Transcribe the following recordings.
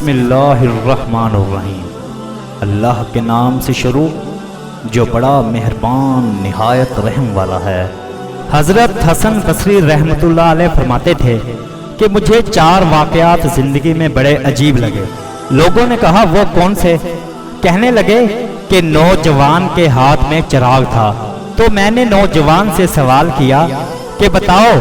बिस्मिल्लाहिर्रहमानिर्रहीम। अल्लाह के नाम से शुरू जो बड़ा मेहरबान निहायत रहम वाला है। हज़रत हसन बसरी रहमतुल्लाह अलैह फरमाते थे कि मुझे 4 वाक़यात ज़िंदगी में बड़े अजीब लगे। लोगों ने कहा वो कौन से? कहने लगे कि नौजवान के हाथ में चिराग था। तो मैंने नौजवान से सवाल किया कि बताओ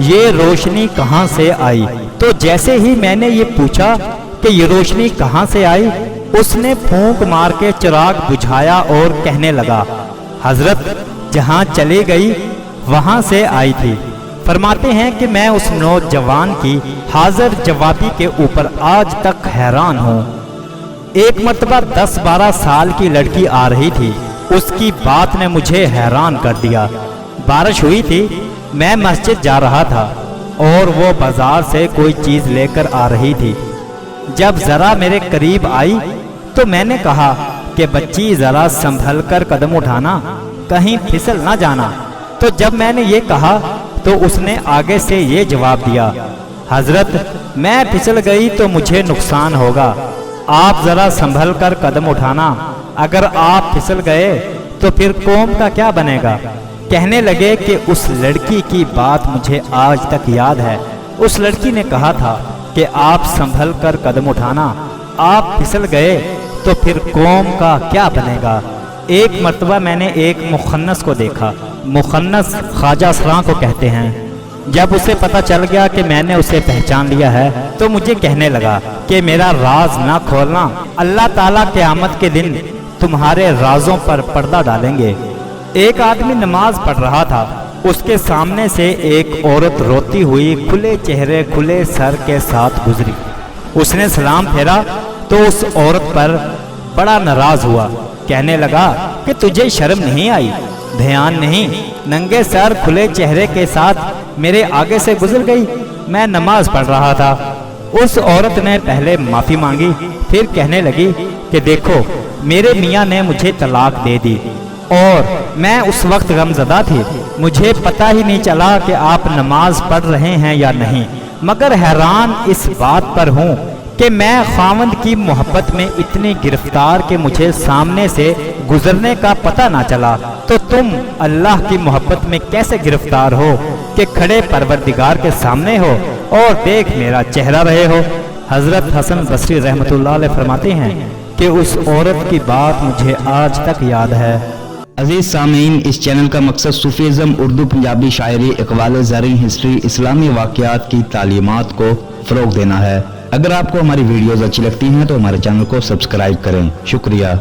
ये रोशनी कहाँ से आई? तो जैसे ही मैंने ये पूछा कि ये रोशनी कहाँ से आई, उसने फूंक मार के चिराग बुझाया और कहने लगा, हजरत जहाँ चली गई वहाँ से आई थी। फरमाते हैं कि मैं उस नौजवान की हाजिर जवाबी के ऊपर आज तक हैरान हूँ। एक मर्तबा 10-12 साल की लड़की आ रही थी। उसकी बात ने मुझे हैरान कर दिया। बारिश हुई थी, मैं मस्जिद जा रहा था और वो बाजार से कोई चीज़ लेकर आ रही थी। जब ज़रा मेरे करीब आई तो मैंने कहा कि बच्ची ज़रा संभल कर कदम उठाना, कहीं फिसल ना जाना। तो जब मैंने ये कहा तो उसने आगे से ये जवाब दिया, हजरत मैं फिसल गई तो मुझे नुकसान होगा, आप ज़रा संभल कर कदम उठाना, अगर आप फिसल गए तो फिर कौम का क्या बनेगा। कहने लगे कि उस लड़की की बात मुझे आज तक याद है। उस लड़की ने कहा था कि आप संभल कर कदम उठाना, आप फिसल गए तो फिर कौम का क्या बनेगा। एक मर्तबा मैंने एक मुखन्नस को देखा। मुखन्नस ख्वाजा सरां को कहते हैं। जब उसे पता चल गया कि मैंने उसे पहचान लिया है तो मुझे कहने लगा कि मेरा राज ना खोलना, अल्लाह ताला क़यामत के दिन तुम्हारे राजों पर पर्दा डालेंगे। एक आदमी नमाज पढ़ रहा था। उसके सामने से एक औरत रोती हुई खुले चेहरे खुले सर के साथ गुजरी। उसने सलाम फेरा तो उस औरत पर बड़ा नाराज हुआ। कहने लगा कि तुझे शर्म नहीं आई, ध्यान नहीं, नंगे सर खुले चेहरे के साथ मेरे आगे से गुजर गई, मैं नमाज पढ़ रहा था। उस औरत ने पहले माफ़ी मांगी, फिर कहने लगी कि देखो मेरे मियाँ ने मुझे तलाक दे दी और मैं उस वक्त गमज़दा थी, मुझे पता ही नहीं चला कि आप नमाज पढ़ रहे हैं या नहीं, मगर हैरान इस बात पर हूँ कि मैं खावंद की मोहब्बत में इतनी गिरफ्तार कि मुझे सामने से गुजरने का पता ना चला। तो तुम अल्लाह की मोहब्बत में कैसे गिरफ्तार हो कि खड़े परवरदिगार के सामने हो और देख मेरा चेहरा रहे हो। हज़रत हसन बसरी रहमतुल्लाह अलैह फरमाते हैं कि उस औरत की बात मुझे आज तक याद है। अजीज सामीन, इस चैनल का मकसद सूफीज़म, उर्दू, पंजाबी शायरी, इकबाल ज़री, हिस्ट्री, इस्लामी वाक़यात की तालीमात को फ़रोग़ देना है। अगर आपको हमारी वीडियोज़ अच्छी लगती हैं तो हमारे चैनल को सब्सक्राइब करें। शुक्रिया।